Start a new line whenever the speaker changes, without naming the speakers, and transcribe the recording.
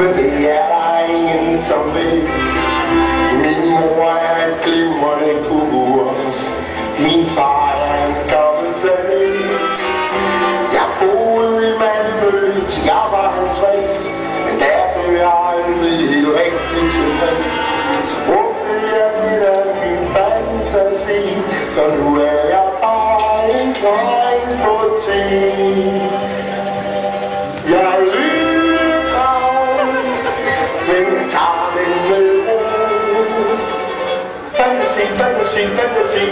Men det er der ingen som ved. Min mor er et glimrende kur. Min far er en gammel planet. Jeg boede i Malmø til jeg var 50. Men der blev jeg aldrig helt rigtig tilfreds. Så brugte jeg lidt af min fantasi. Så nu er jeg bare en dreng på ting. Jeg er lidt travlt, men tager den med ro. Fantasi, fantasi, fantasi,